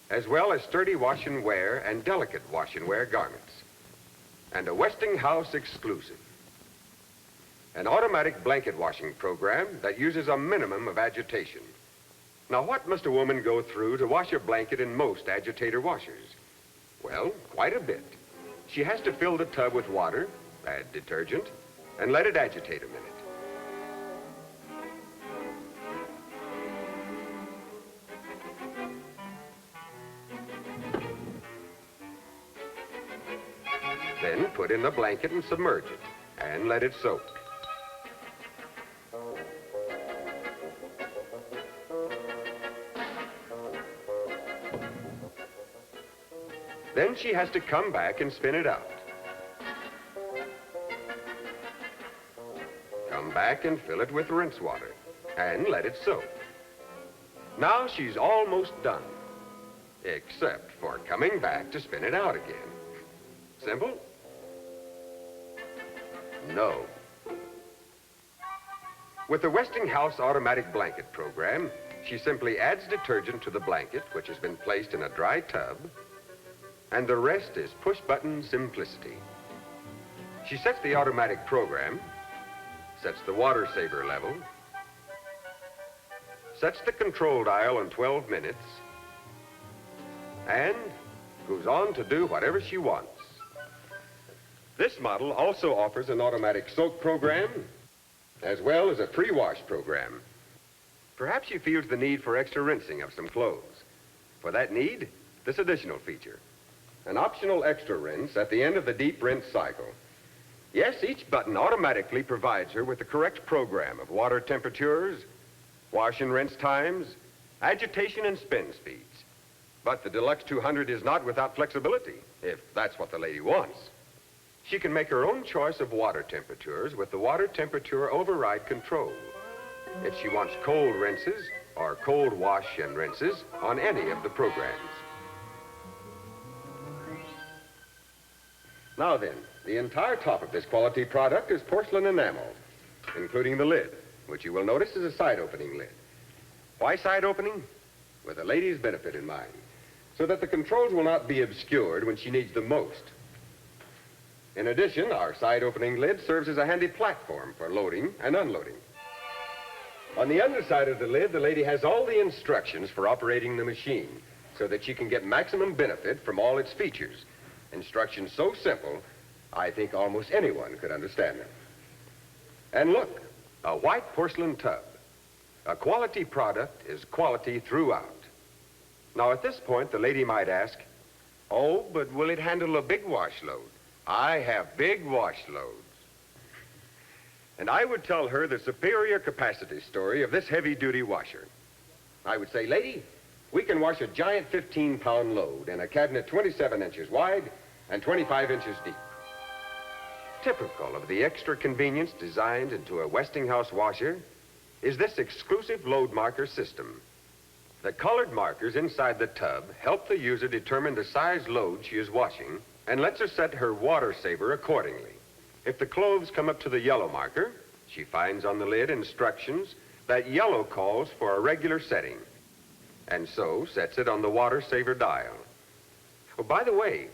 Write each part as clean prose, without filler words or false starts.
as well as sturdy wash and wear and delicate wash and wear garments. And a Westinghouse exclusive. An automatic blanket washing program that uses a minimum of agitation. Now, what must a woman go through to wash a blanket in most agitator washers? Well, quite a bit. She has to fill the tub with water, add detergent, and let it agitate a minute. Then put in the blanket and submerge it, and let it soak. Then she has to come back and spin it out. Come back and fill it with rinse water, and let it soak. Now she's almost done, except for coming back to spin it out again. Simple? No. With the Westinghouse automatic blanket program, she simply adds detergent to the blanket, which has been placed in a dry tub, and the rest is push-button simplicity. She sets the automatic program, sets the water saver level, sets the control dial on 12 minutes, and goes on to do whatever she wants. This model also offers an automatic soak program, as well as a pre-wash program. Perhaps she feels the need for extra rinsing of some clothes. For that need, this additional feature. An optional extra rinse at the end of the deep rinse cycle. Yes, each button automatically provides her with the correct program of water temperatures, wash and rinse times, agitation and spin speeds. But the Deluxe 200 is not without flexibility, if that's what the lady wants. She can make her own choice of water temperatures with the water temperature override control. If she wants cold rinses or cold wash and rinses on any of the programs. Now then, the entire top of this quality product is porcelain enamel, including the lid, which you will notice is a side-opening lid. Why side-opening? With the lady's benefit in mind, so that the controls will not be obscured when she needs them most. In addition, our side-opening lid serves as a handy platform for loading and unloading. On the underside of the lid, the lady has all the instructions for operating the machine so that she can get maximum benefit from all its features. Instructions so simple, I think almost anyone could understand them. And look, a white porcelain tub. A quality product is quality throughout. Now, at this point, the lady might ask, oh, but will it handle a big wash load? I have big wash loads. And I would tell her the superior capacity story of this heavy-duty washer. I would say, lady, we can wash a giant 15-pound load in a cabinet 27 inches wide and 25 inches deep. Typical of the extra convenience designed into a Westinghouse washer is this exclusive load marker system. The colored markers inside the tub help the user determine the size load she is washing and lets her set her water saver accordingly. If the clothes come up to the yellow marker, she finds on the lid instructions that yellow calls for a regular setting, and so sets it on the water saver dial. Oh, by the way,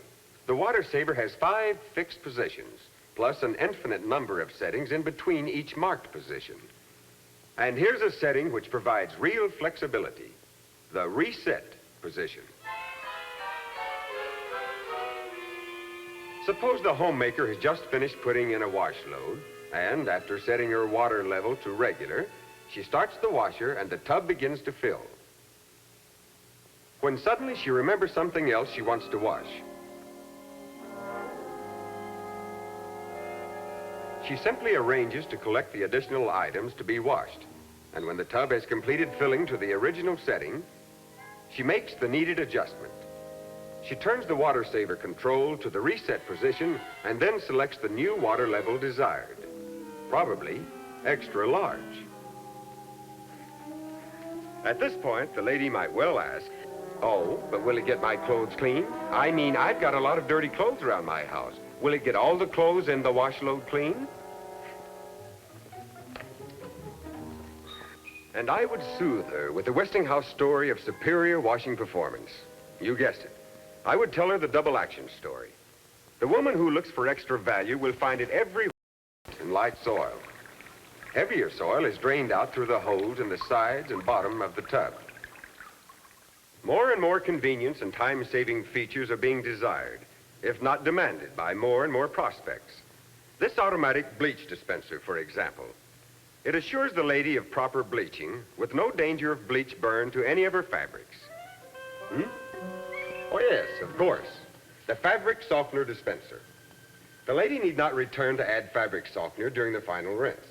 the water saver has 5 fixed positions, plus an infinite number of settings in between each marked position. And here's a setting which provides real flexibility, the reset position. Suppose the homemaker has just finished putting in a wash load, and after setting her water level to regular, she starts the washer and the tub begins to fill. When suddenly she remembers something else she wants to wash. She simply arranges to collect the additional items to be washed, and when the tub has completed filling to the original setting, she makes the needed adjustment. She turns the water saver control to the reset position and then selects the new water level desired, probably extra large. At this point, the lady might well ask, oh, but will it get my clothes clean? I mean, I've got a lot of dirty clothes around my house. Will it get all the clothes in the wash load clean? And I would soothe her with the Westinghouse story of superior washing performance. You guessed it. I would tell her the double action story. The woman who looks for extra value will find it every in light soil. Heavier soil is drained out through the holes in the sides and bottom of the tub. More and more convenience and time-saving features are being desired, if not demanded, by more and more prospects. This automatic bleach dispenser, for example. It assures the lady of proper bleaching with no danger of bleach burn to any of her fabrics. Oh, yes, of course. The fabric softener dispenser. The lady need not return to add fabric softener during the final rinse.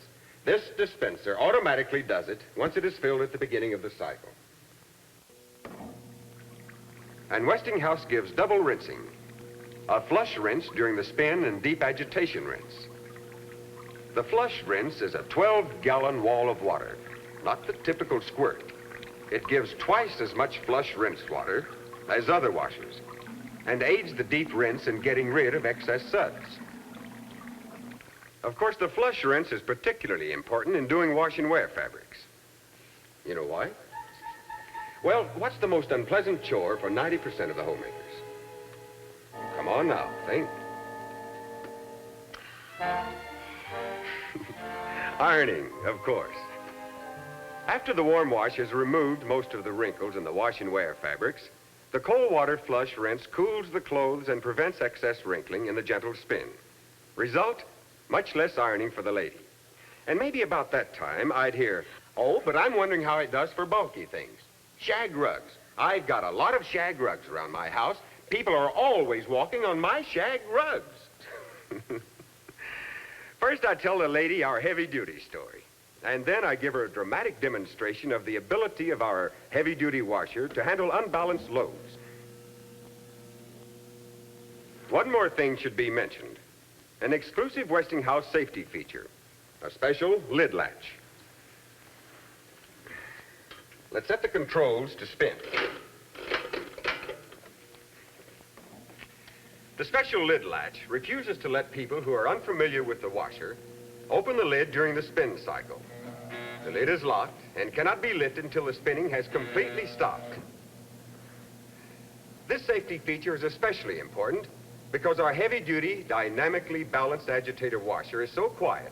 This dispenser automatically does it once it is filled at the beginning of the cycle. And Westinghouse gives double rinsing. A flush rinse during the spin and deep agitation rinse. The flush rinse is a 12-gallon wall of water, not the typical squirt. It gives twice as much flush rinse water as other washers and aids the deep rinse in getting rid of excess suds. Of course, the flush rinse is particularly important in doing wash and wear fabrics. You know why? Well, what's the most unpleasant chore for 90% of the homemakers? Come on now, think. Ironing, of course. After the warm wash has removed most of the wrinkles in the wash and wear fabrics, the cold water flush rinse cools the clothes and prevents excess wrinkling in the gentle spin. Result, much less ironing for the lady. And maybe about that time, I'd hear, "Oh, but I'm wondering how it does for bulky things. Shag rugs. I've got a lot of shag rugs around my house. People are always walking on my shag rugs." First, I tell the lady our heavy-duty story. And then I give her a dramatic demonstration of the ability of our heavy-duty washer to handle unbalanced loads. One more thing should be mentioned. An exclusive Westinghouse safety feature, a special lid latch. Let's set the controls to spin. The special lid latch refuses to let people who are unfamiliar with the washer open the lid during the spin cycle. The lid is locked and cannot be lifted until the spinning has completely stopped. This safety feature is especially important because our heavy-duty, dynamically balanced agitator washer is so quiet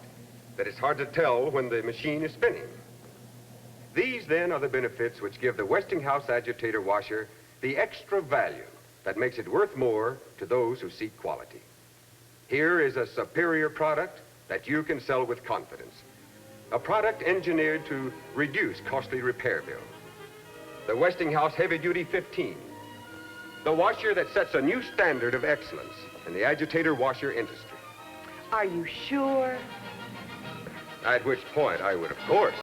that it's hard to tell when the machine is spinning. These, then, are the benefits which give the Westinghouse agitator washer the extra value that makes it worth more to those who seek quality. Here is a superior product that you can sell with confidence. A product engineered to reduce costly repair bills. The Westinghouse Heavy Duty 15. The washer that sets a new standard of excellence in the agitator washer industry. Are you sure? At which point I would, of course,